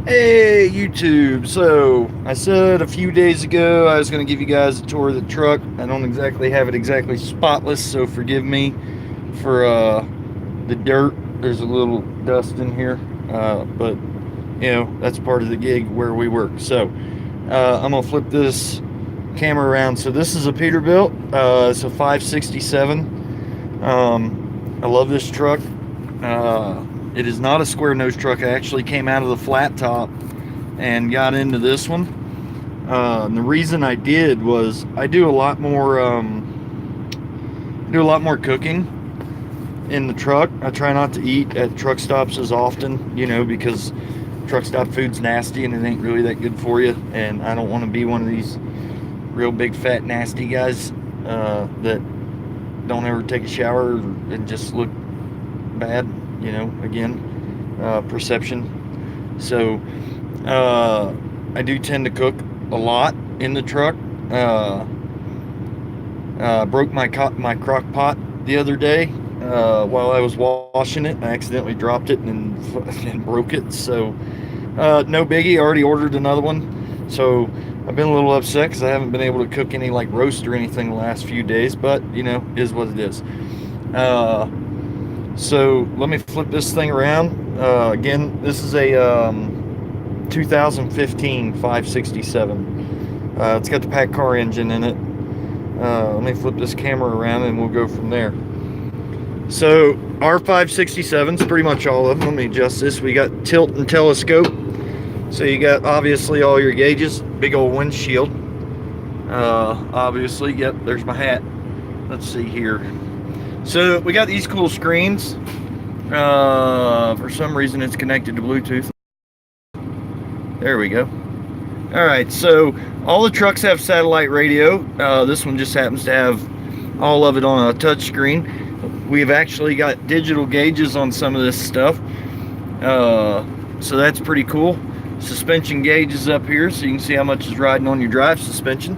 Hey YouTube, so I said a few days ago I was going to give you guys a tour of the truck. I don't exactly have it exactly spotless, so forgive me for the dirt. There's a little dust in here, but you know, that's part of the gig where we work. So I'm going to flip this camera around. So this is a Peterbilt. It's a 567. I love this truck. It is not a square nose truck. I actually came out of the flat top and got into this one. And the reason I did was I do a lot more cooking in the truck. I try not to eat at truck stops as often, you know, because truck stop food's nasty and it ain't really that good for you. And I don't want to be one of these real big fat nasty guys that don't ever take a shower and just look bad, you know, again, perception. So I do tend to cook a lot in the truck. Broke my crock pot the other day while I was washing it. I accidentally dropped it and broke it. So no biggie. I already ordered another one. So I've been a little upset because I haven't been able to cook any like roast or anything the last few days. But you know, is what it is. So let me flip this thing around. Again, this is a 2015 567. It's got the pack car engine in it. Let me flip this camera around and we'll go from there. So our 567s, pretty much all of them. Let me adjust this. We got tilt and telescope. So you got obviously all your gauges. Big old windshield. Obviously, yep, there's my hat. Let's see here. So we got these cool screens. For some reason it's connected to Bluetooth. There we go. Alright, so all the trucks have satellite radio. This one just happens to have all of it on a touch screen. We've actually got digital gauges on some of this stuff. So that's pretty cool. Suspension gauge is up here so you can see how much is riding on your drive suspension.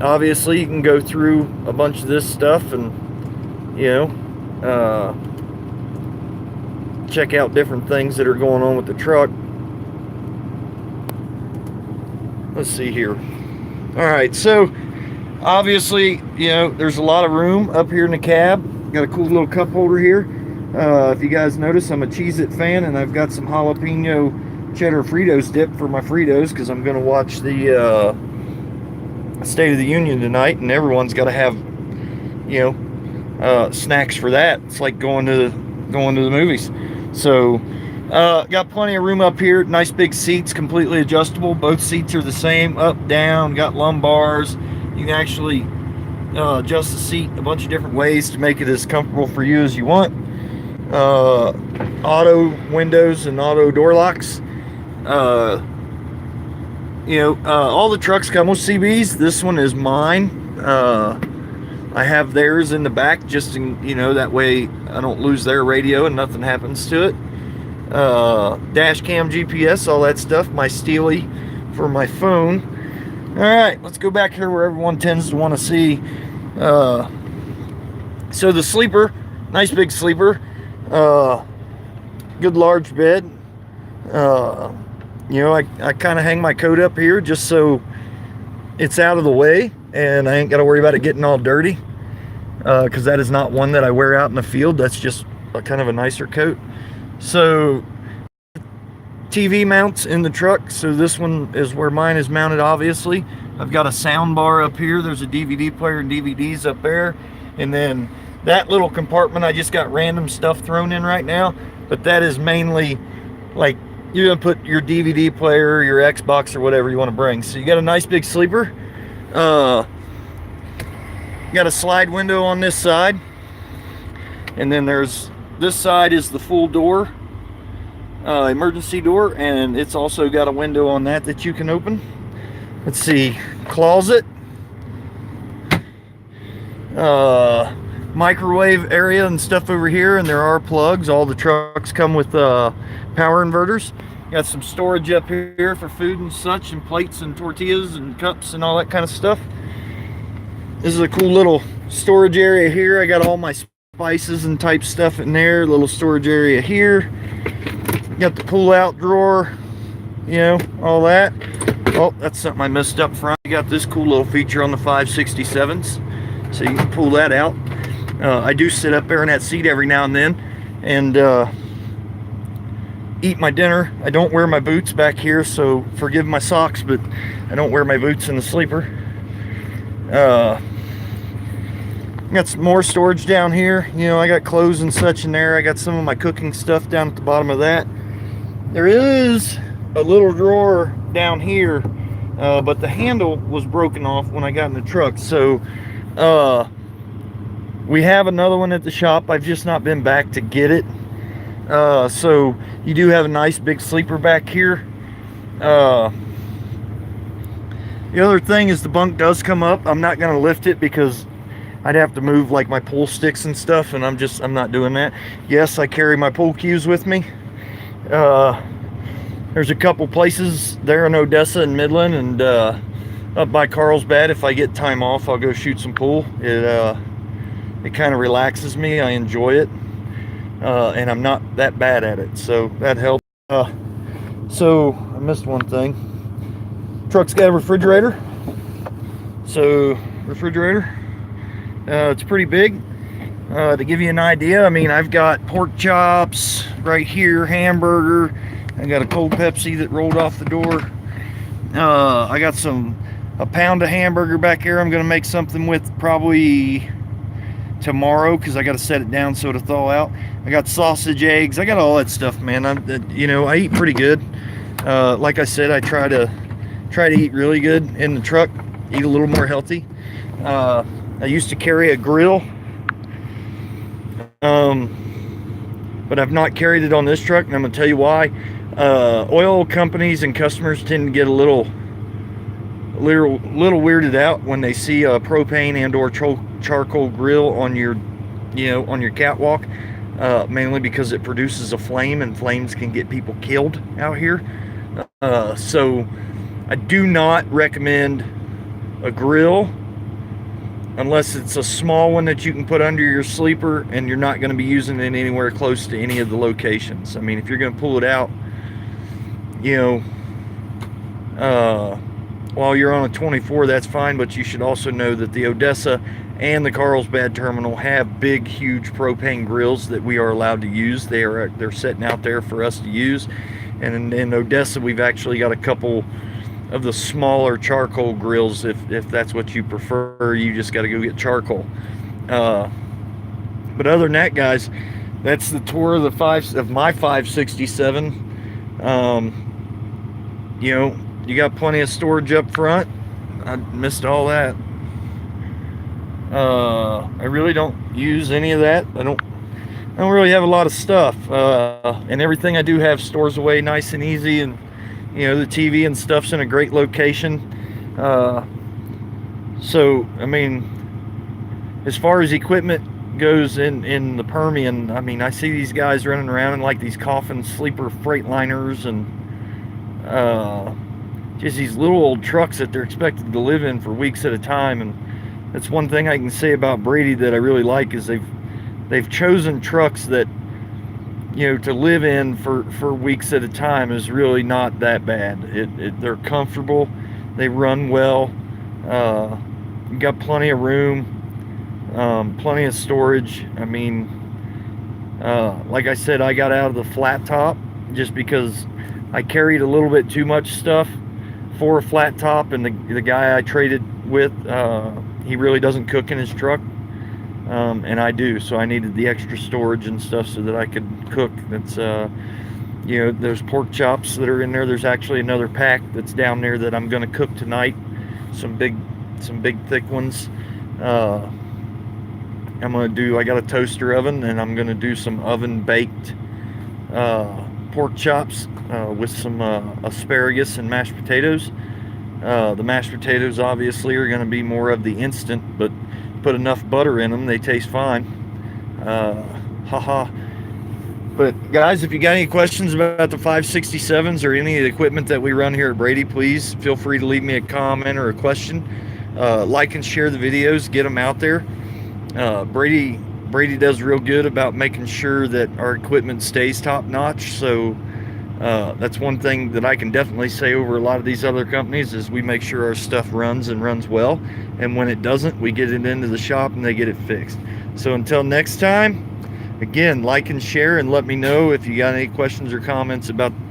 Obviously you can go through a bunch of this stuff and you know check out different things that are going on with the truck. Let's see here. Alright, so obviously, you know, there's a lot of room up here in the cab. Got a cool little cup holder here. If you guys notice, I'm a Cheez-It fan and I've got some jalapeno cheddar Fritos dip for my Fritos because I'm going to watch the State of the Union tonight, and everyone's got to have, you know, snacks for that. It's like going to the movies. So got plenty of room up here. Nice big seats, completely adjustable. Both seats are the same, up, down. Got lumbars. You can actually adjust the seat a bunch of different ways to make it as comfortable for you as you want. Auto windows and auto door locks. You know, all the trucks come with CBs. This one is mine. I have theirs in the back just in, you know, that way I don't lose their radio and nothing happens to it. Dash cam, GPS, all that stuff. My Steely for my phone. Alright, let's go back here where everyone tends to want to see. So the sleeper, nice big sleeper. Good large bed. You know, I kind of hang my coat up here just so it's out of the way and I ain't got to worry about it getting all dirty, because that is not one that I wear out in the field. That's just kind of a nicer coat. So TV mounts in the truck. So this one is where mine is mounted, obviously. I've got a sound bar up here. There's a DVD player and DVDs up there. And then that little compartment, I just got random stuff thrown in right now. But that is mainly like you're going to put your DVD player, your Xbox, or whatever you want to bring. So you got a nice big sleeper. Got a slide window on this side. And then there's, this side is the full door, emergency door. And it's also got a window on that you can open. Let's see, closet. Microwave area and stuff over here, and there are plugs. All the trucks come with power inverters. Got some storage up here for food and such, and plates and tortillas and cups and all that kind of stuff. This is a cool little storage area here. I got all my spices and type stuff in there. Little storage area here. Got the pull-out drawer, you know, all that. Oh, that's something I missed up front. You got this cool little feature on the 567s, so you can pull that out. I do sit up there in that seat every now and then and eat my dinner. I don't wear my boots back here, so forgive my socks, but I don't wear my boots in the sleeper. Got some more storage down here. You know, I got clothes and such in there. I got some of my cooking stuff down at the bottom of that. There is a little drawer down here, but the handle was broken off when I got in the truck. So we have another one at the shop. I've just not been back to get it. So you do have a nice big sleeper back here. The other thing is the bunk does come up. I'm not going to lift it because I'd have to move like my pool sticks and stuff, and I'm not doing that. Yes, I carry my pool cues with me. There's a couple places there in Odessa and Midland, and up by Carlsbad. If I get time off, I'll go shoot some pool. It kind of relaxes me. I enjoy it, and I'm not that bad at it, so that helps. So I missed one thing. Truck's got a refrigerator. So refrigerator. It's pretty big. To give you an idea, I mean, I've got pork chops right here, hamburger. I got a cold Pepsi that rolled off the door. I got a pound of hamburger back here. I'm gonna make something with probably tomorrow because I got to set it down so it'll thaw out. I got sausage, eggs. I got all that stuff, man. I eat pretty good. Like I said, I try to eat really good in the truck. Eat a little more healthy. I used to carry a grill, but I've not carried it on this truck, and I'm gonna tell you why. Oil companies and customers tend to get a little weirded out when they see a propane and or charcoal grill on your catwalk, mainly because it produces a flame, and flames can get people killed out here. So I do not recommend a grill unless it's a small one that you can put under your sleeper and you're not going to be using it anywhere close to any of the locations. I mean, if you're going to pull it out, while you're on a 24, that's fine, but you should also know that the Odessa and the Carlsbad terminal have big, huge propane grills that we are allowed to use. They're sitting out there for us to use. And in Odessa, we've actually got a couple of the smaller charcoal grills. If that's what you prefer, you just got to go get charcoal. But other than that, guys, that's the tour of my 567. You got plenty of storage up front. I missed all that. I really don't use any of that. I don't really have a lot of stuff, and everything I do have stores away nice and easy, and the TV and stuff's in a great location. So I mean, as far as equipment goes in the Permian, I mean, I see these guys running around in like these coffin sleeper Freightliners and just these little old trucks that they're expected to live in for weeks at a time. And that's one thing I can say about Brady that I really like, is they've chosen trucks that to live in for weeks at a time is really not that bad. They're comfortable, they run well, you got plenty of room, plenty of storage. I mean, like I said, I got out of the flat top just because I carried a little bit too much stuff for a flat top, and the guy I traded with, he really doesn't cook in his truck. And I do, so I needed the extra storage and stuff so that I could cook. That's there's pork chops that are in there. There's actually another pack that's down there that I'm going to cook tonight. Some big thick ones. I got a toaster oven, and I'm going to do some oven baked pork chops with some asparagus and mashed potatoes. The mashed potatoes obviously are going to be more of the instant, but put enough butter in them, they taste fine. But guys, if you got any questions about the 567s or any of the equipment that we run here at Brady, please feel free to leave me a comment or a question. Like and share the videos, get them out there. Brady does real good about making sure that our equipment stays top notch, so That's one thing that I can definitely say over a lot of these other companies is we make sure our stuff runs and runs well, and when it doesn't, we get it into the shop and they get it fixed. So until next time, again, like and share, and let me know if you got any questions or comments about the